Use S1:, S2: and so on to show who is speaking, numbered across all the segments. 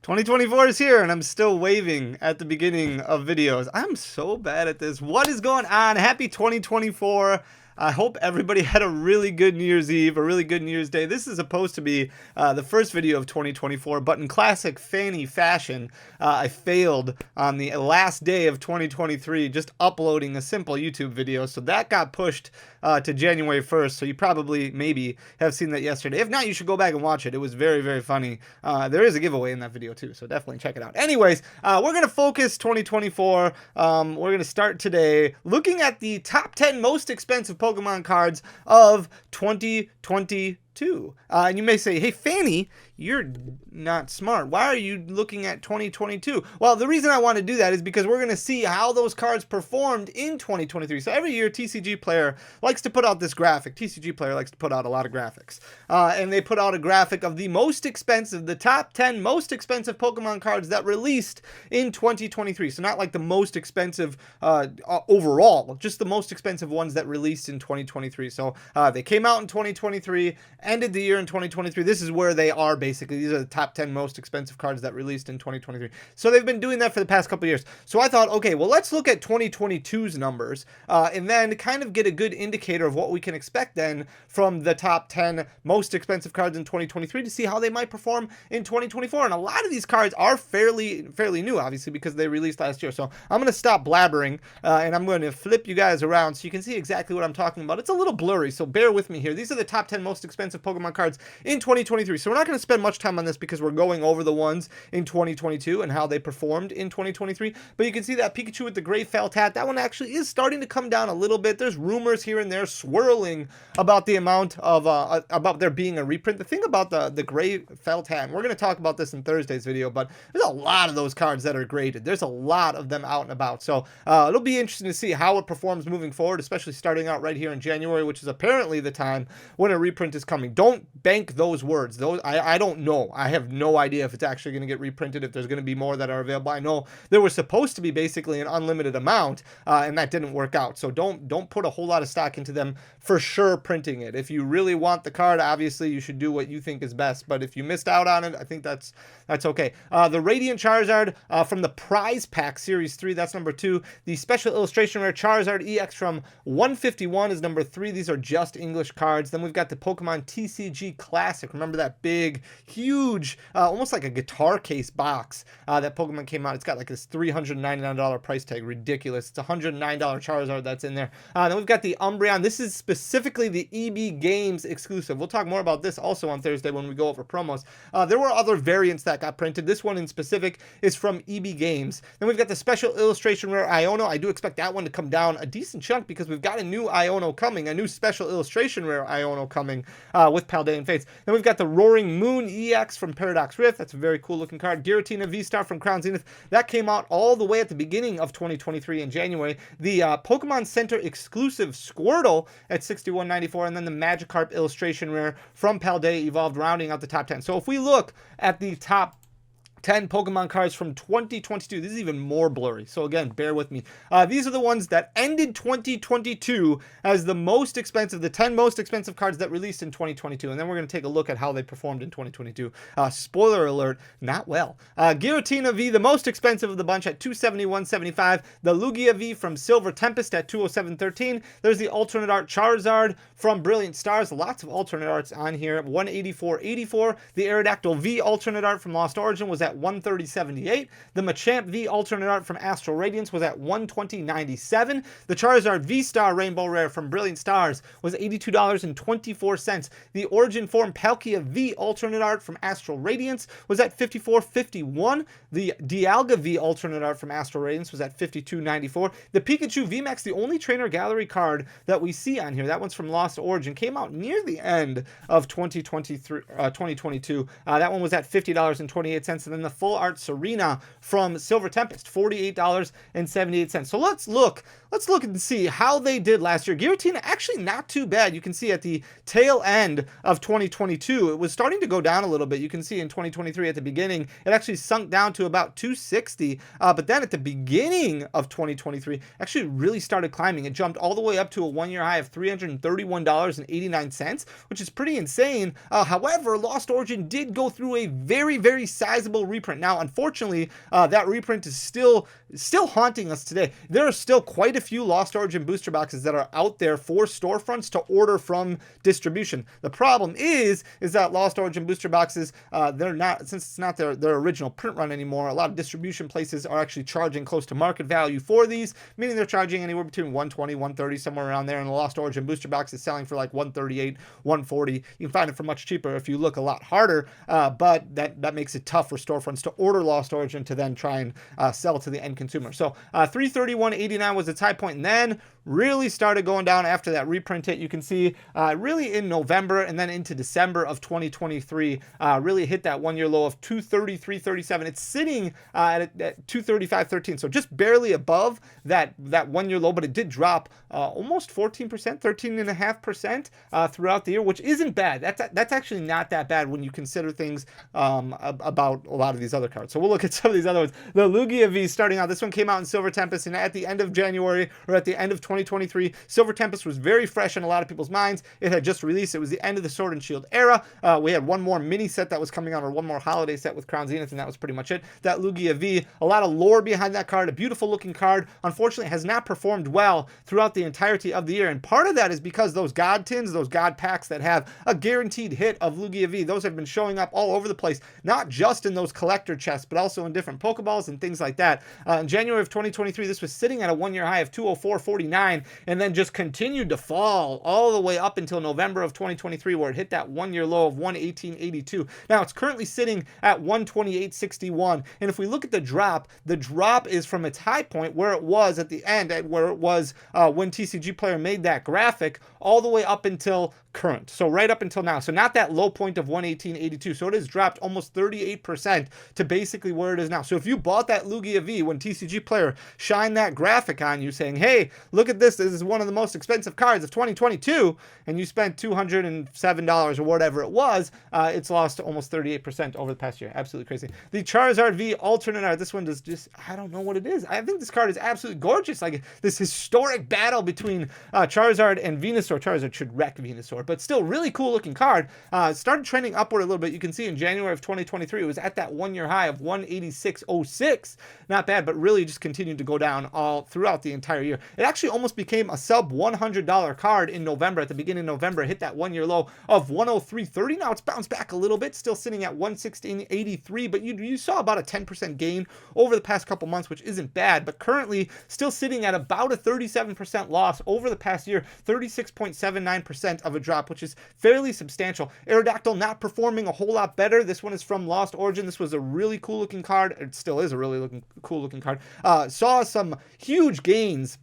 S1: 2024 is here and I'm still waving at the beginning of videos. I'm so bad at this. What is going on? Happy 2024. I hope everybody had a really good New Year's Eve, a really good New Year's Day. This is supposed to be the first video of 2024, but in classic Fanny fashion, I failed on the last day of 2023 just uploading a simple YouTube video. So that got pushed to January 1st. So you probably, maybe, have seen that yesterday. If not, you should go back and watch it. It was very, very funny. There is a giveaway in that video too, so definitely check it out. Anyways, we're going to focus 2024. We're going to start today looking at the top 10 most expensive Pokemon cards of 2022. And you may say, hey, Fanny, you're not smart. Why are you looking at 2022? Well, the reason I want to do that is because we're going to see how those cards performed in 2023. So every year, TCGPlayer likes to put out this graphic. TCGPlayer likes to put out a lot of graphics. And they put out a graphic of the most expensive, the top 10 most expensive Pokemon cards that released in 2023. So not like the most expensive overall, just the most expensive ones that released in 2023. So they came out in 2023, ended the year in 2023. This is where they are basically. These are the top 10 most expensive cards that released in 2023. So they've been doing that for the past couple of years. So I thought, okay, well, let's look at 2022's numbers and then kind of get a good indicator of what we can expect then from the top 10 most expensive cards in 2023 to see how they might perform in 2024. And a lot of these cards are fairly new, obviously, because they released last year. So I'm going to stop blabbering and I'm going to flip you guys around so you can see exactly what I'm talking about. It's a little blurry, so bear with me here. These are the top 10 most expensive Pokemon cards in 2023. So we're not going to spend much time on this because we're going over the ones in 2022 and how they performed in 2023. But you can see that Pikachu with the gray felt hat, that one actually is starting to come down a little bit. There's rumors here and there swirling about the amount of about there being a reprint. The thing about the gray felt hat, and we're going to talk about this in Thursday's video, but there's a lot of those cards that are graded. There's a lot of them out and about. So it'll be interesting to see how it performs moving forward, especially starting out right here in January, which is apparently the time when a reprint is coming. Don't bank those words. Those I don't know. I have no idea if it's actually going to get reprinted, if there's going to be more that are available. I know there was supposed to be basically an unlimited amount, and that didn't work out. So don't put a whole lot of stock into them for sure printing it. If you really want the card, obviously you should do what you think is best. But if you missed out on it, I think that's okay. The Radiant Charizard from the Prize Pack Series 3, that's number 2. The Special Illustration Rare Charizard EX from 151 is number 3. These are just English cards. Then we've got the Pokemon TCG Classic. Remember that big, huge, almost like a guitar case box that Pokemon came out. It's got like this $399 price tag. Ridiculous. It's a $109 Charizard that's in there. Then we've got the Umbreon. This is specifically the EB Games exclusive. We'll talk more about this also on Thursday when we go over promos. There were other variants that got printed. This one in specific is from EB Games. Then we've got the Special Illustration Rare Iono. I do expect that one to come down a decent chunk because we've got a new Iono coming, a new Special Illustration Rare Iono coming with Paldean Fates. Then we've got the Roaring Moon EX from Paradox Rift. That's a very cool looking card. Giratina V-Star from Crown Zenith. That came out all the way at the beginning of 2023 in January. The Pokemon Center exclusive Squirtle at $61.94, and then the Magikarp Illustration Rare from Paldea Evolved rounding out the top 10. So if we look at the top 10 Pokemon cards from 2022. This is even more blurry. So again, bear with me. These are the ones that ended 2022 as the most expensive, the 10 most expensive cards that released in 2022. And then we're going to take a look at how they performed in 2022. Spoiler alert, not well. Giratina V, the most expensive of the bunch at $271.75. The Lugia V from Silver Tempest at $207.13. There's the alternate art Charizard from Brilliant Stars. Lots of alternate arts on here. $184.84. The Aerodactyl V alternate art from Lost Origin was at $130.78. The Machamp V alternate art from Astral Radiance was at $120.97. The Charizard V-Star Rainbow Rare from Brilliant Stars was $82.24. The Origin Form Palkia V alternate art from Astral Radiance was at $54.51. The Dialga V alternate art from Astral Radiance was at $52.94. The Pikachu VMAX, the only Trainer Gallery card that we see on here, that one's from Lost Origin, came out near the end of 2022. That one was at $50.28. And then then the full art Serena from Silver Tempest, $48.78. So let's look and see how they did last year. Giratina actually not too bad. You can see at the tail end of 2022, it was starting to go down a little bit. You can see in 2023 at the beginning, it actually sunk down to about 260. But then at the beginning of 2023, actually really started climbing. It jumped all the way up to a one-year high of $331.89, which is pretty insane. However, Lost Origin did go through a very, very sizable reprint. Now, unfortunately, that reprint is still haunting us today. There are still quite a few Lost Origin booster boxes that are out there for storefronts to order from distribution. The problem is that Lost Origin booster boxes, they're not, since it's not their original print run anymore, a lot of distribution places are actually charging close to market value for these, meaning they're charging anywhere between $120, $130, somewhere around there, and the Lost Origin booster box is selling for like $138, $140. You can find it for much cheaper if you look a lot harder, but that makes it tough for storefronts to order Lost Origin to then try and sell to the end consumer. So $331.89 was its high point, and then really started going down after that reprint hit. You can see really in November and then into December of 2023, really hit that one-year low of 233.37. It's sitting at 235.13, so just barely above that one-year low, but it did drop almost 14%, 13.5% throughout the year, which isn't bad. That's actually not that bad when you consider things about a lot of these other cards. So we'll look at some of these other ones. The Lugia V starting out. This one came out in Silver Tempest, and at the end of January, or at the end of 2023, Silver Tempest was very fresh in a lot of people's minds. It had just released. It was the end of the Sword and Shield era. We had one more mini set that was coming out, or one more holiday set with Crown Zenith, and that was pretty much it. That Lugia V, a lot of lore behind that card, a beautiful looking card. Unfortunately, has not performed well throughout the entirety of the year, and part of that is because those God tins, those God packs that have a guaranteed hit of Lugia V, those have been showing up all over the place, not just in those collector chests, but also in different Pokeballs and things like that. In January of 2023, this was sitting at a one-year high of 204.49, and then just continued to fall all the way up until November of 2023, where it hit that one-year low of 118.82. Now it's currently sitting at 128.61, and if we look at the drop is from its high point where it was at the end, where it was when TCGPlayer made that graphic, all the way up until current, so right up until now. So not that low point of 118.82. So it has dropped almost 38% to basically where it is now. So if you bought that Lugia V when TCGPlayer shined that graphic on you saying, hey, look at this is one of the most expensive cards of 2022, and you spent $207 or whatever it was, it's lost almost 38% over the past year. Absolutely crazy. The Charizard V alternate art, this one does just, I don't know what it is. I think this card is absolutely gorgeous. Like this historic battle between Charizard and Venusaur. Charizard should wreck Venusaur, but still really cool looking card. Started trending upward a little bit. You can see in January of 2023, it was at that one-year high of 186.06. Not bad, but really just continued to go down all throughout the entire year. It actually almost became a sub $100 card in November. At the beginning of November, it hit that one-year low of 103.30. Now it's bounced back a little bit, still sitting at 116.83, but you saw about a 10% gain over the past couple months, which isn't bad, but currently still sitting at about a 37% loss over the past year, 36.79% of a drop, which is fairly substantial. Aerodactyl not performing a whole lot better. This one is from Lost Origin. This was a really cool looking card. It still is a really cool looking card. Saw some huge gains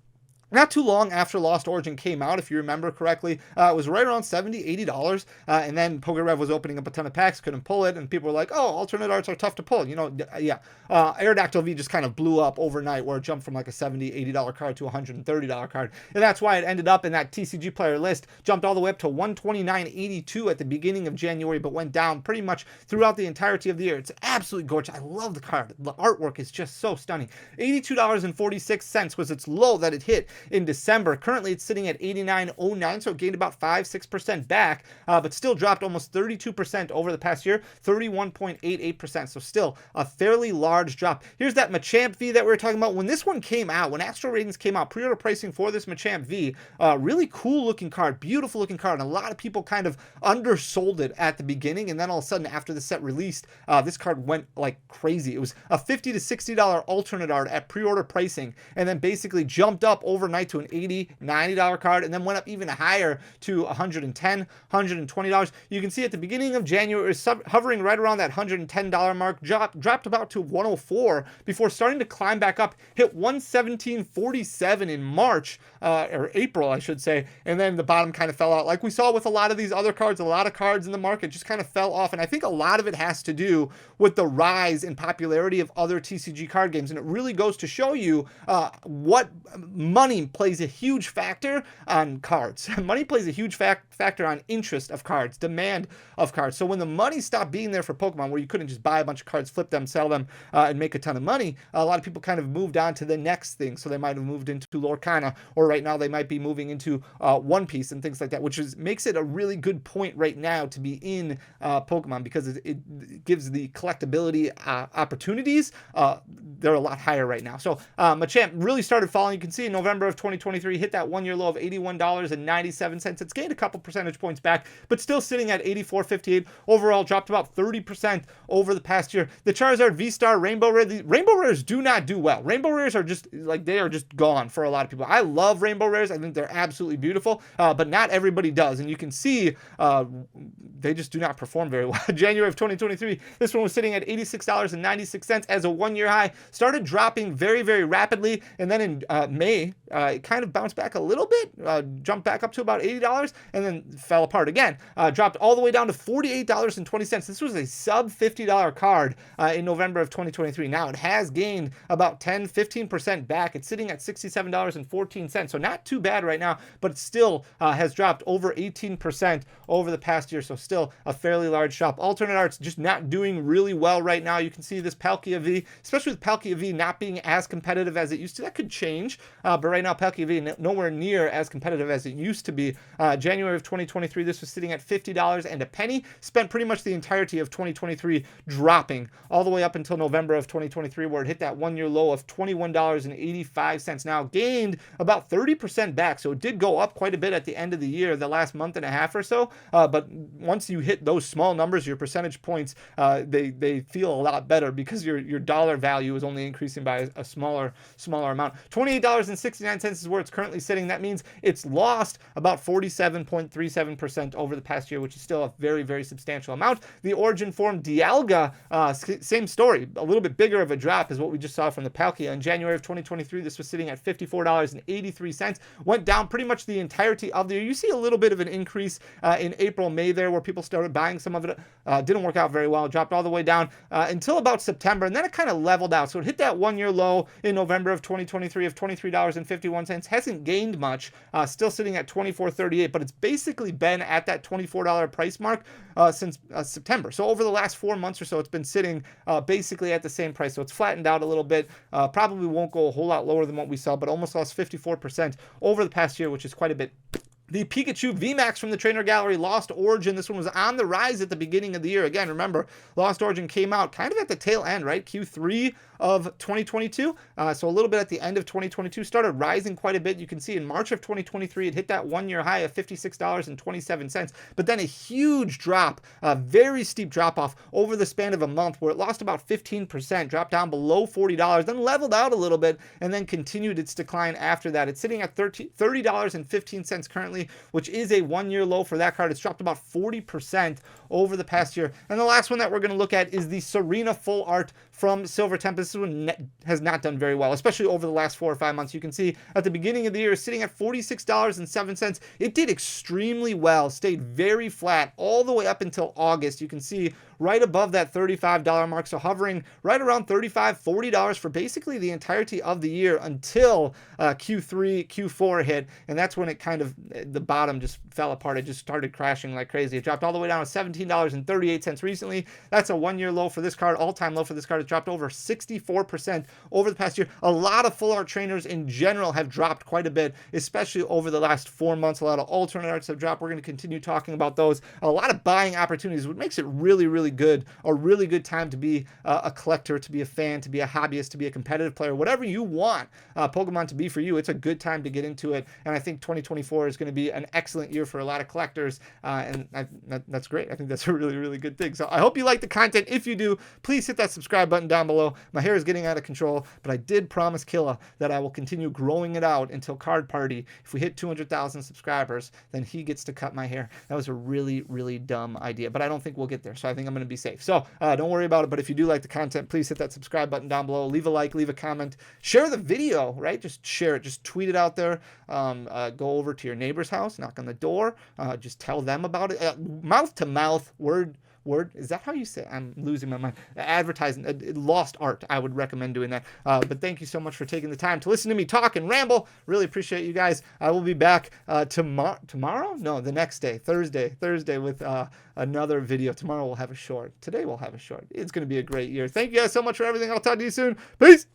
S1: not too long after Lost Origin came out, if you remember correctly. It was right around $70, $80, and then PokeRev was opening up a ton of packs, couldn't pull it, and people were like, oh, alternate arts are tough to pull. You know, yeah. Aerodactyl V just kind of blew up overnight, where it jumped from like a $70, $80 card to a $130 card, and that's why it ended up in that TCGPlayer list, jumped all the way up to $129.82 at the beginning of January, but went down pretty much throughout the entirety of the year. It's absolutely gorgeous. I love the card. The artwork is just so stunning. $82.46 was its low that it hit in December. Currently it's sitting at 89.09, so it gained about 5-6% back, but still dropped almost 32% over the past year, 31.88%, so still a fairly large drop. Here's that Machamp V that we were talking about. When this one came out, when Astral Radiance came out, pre-order pricing for this Machamp V, really cool looking card, beautiful looking card, and a lot of people kind of undersold it at the beginning, and then all of a sudden after the set released, this card went like crazy. It was a $50 to $60 alternate art at pre-order pricing, and then basically jumped up over overnight to an $80, $90 card, and then went up even higher to $110, $120. You can see at the beginning of January, it was hovering right around that $110 mark, dropped about to 104 before starting to climb back up, hit 117.47 in March, or April, I should say, and then the bottom kind of fell out. Like we saw with a lot of these other cards, a lot of cards in the market just kind of fell off, and I think a lot of it has to do with the rise in popularity of other TCG card games, and it really goes to show you what money plays a huge factor on cards. Money plays a huge factor on interest of cards, demand of cards. So when the money stopped being there for Pokemon, where you couldn't just buy a bunch of cards, flip them, sell them, and make a ton of money, a lot of people kind of moved on to the next thing. So they might have moved into Lorcana, or right now they might be moving into One Piece and things like that, which makes it a really good point right now to be in Pokemon, because it gives the collectability opportunities. They're a lot higher right now. So Machamp really started falling. You can see in November of 2023, hit that one-year low of $81.97. It's gained a couple percentage points back, but still sitting at $84.58. Overall, dropped about 30% over the past year. The Charizard V-Star Rainbow Rare, the Rainbow Rares do not do well. Rainbow Rares are just, like, they are just gone for a lot of people. I love Rainbow Rares. I think they're absolutely beautiful, but not everybody does. And you can see they just do not perform very well. January of 2023, this one was sitting at $86.96 as a one-year high. Started dropping very, very rapidly, and then in May, it kind of bounced back a little bit, jumped back up to about $80, and then fell apart again. Dropped all the way down to $48.20. This was a sub $50 card in November of 2023. Now it has gained about 10-15% back. It's sitting at $67.14. So not too bad right now, but it still has dropped over 18% over the past year. So still a fairly large shop. Alternate arts just not doing really well right now. You can see this Palkia V, especially with Palkia V not being as competitive as it used to. That could change, but right now Palkia V nowhere near as competitive as it used to be. January of 2023, this was sitting at $50 and a penny. Spent pretty much the entirety of 2023 dropping all the way up until November of 2023, where it hit that one-year low of $21.85. Now gained about 30% back, so it did go up quite a bit at the end of the year, the last month and a half or so. But once you hit those small numbers, your percentage points, they feel a lot better, because your dollar value is only increasing by a smaller amount. $28.69 is where it's currently sitting. That means it's lost about 47.37% over the past year, which is still a very, very substantial amount. The origin form Dialga, same story, a little bit bigger of a drop is what we just saw from the Palkia. In January of 2023, this was sitting at $54.83. Went down pretty much the entirety of the year. You see a little bit of an increase in April, May there, where people started buying some of it. Didn't work out very well. It dropped all the way down until about September, and then it kind of leveled out. So it hit that one-year low in November of 2023 of $23.51. Hasn't gained much, still sitting at $24.38, but it's basically been at that $24 price mark since September. So over the last 4 months or so, it's been sitting basically at the same price. So it's flattened out a little bit. Probably won't go a whole lot lower than what we saw, but almost lost 54% over the past year, which is quite a bit. The Pikachu VMAX from the Trainer Gallery Lost Origin. This one was on the rise at the beginning of the year. Again, remember, Lost Origin came out kind of at the tail end, right? Q3 of 2022. So a little bit at the end of 2022. Started rising quite a bit. You can see in March of 2023, it hit that one-year high of $56.27. But then a huge drop, a very steep drop-off over the span of a month, where it lost about 15%, dropped down below $40, then leveled out a little bit, and then continued its decline after that. It's sitting at $30.15 currently, which is a one-year low for that card. It's dropped about 40% over the past year. And the last one that we're going to look at is the Serena Full Art from Silver Tempest. This one has not done very well, especially over the last 4 or 5 months. You can see at the beginning of the year, sitting at $46.07. It did extremely well, stayed very flat all the way up until August. You can see right above that $35 mark, so hovering right around $35, $40 for basically the entirety of the year until Q3, Q4 hit, and that's when it kind of, the bottom just fell apart. It just started crashing like crazy. It dropped all the way down to $17.38 recently. That's a one-year low for this card, all-time low for this card. It dropped over 64% over the past year. A lot of full art trainers in general have dropped quite a bit, especially over the last 4 months. A lot of alternate arts have dropped. We're going to continue talking about those. A lot of buying opportunities, what makes it really, really really good time to be a collector, to be a fan, to be a hobbyist, to be a competitive player, whatever you want Pokemon to be for you. It's a good time to get into it, and I think 2024 is going to be an excellent year for a lot of collectors, and that's great. I think that's a really good thing. So I hope you like the content. If you do, please hit that subscribe button down below. My hair is getting out of control, but I did promise Killa that I will continue growing it out until Card Party. If we hit 200,000 subscribers, then he gets to cut my hair. That was a really dumb idea, but I don't think we'll get there, so I think I'm going to be safe. So don't worry about it, but if you do like the content, please hit that subscribe button down below. Leave a like, leave a comment, share the video, right? Just share it, just tweet it out there. Go over to your neighbor's house, knock on the door, just tell them about it. Mouth to mouth, word, is that how you say it? I'm losing my mind. Advertising, lost art. I would recommend doing that. But thank you so much for taking the time to listen to me talk and ramble. Really appreciate you guys. I will be back tomorrow? No, the next day, Thursday with another video. Tomorrow we'll have a short. Today we'll have a short. It's going to be a great year. Thank you guys so much for everything. I'll talk to you soon. Peace.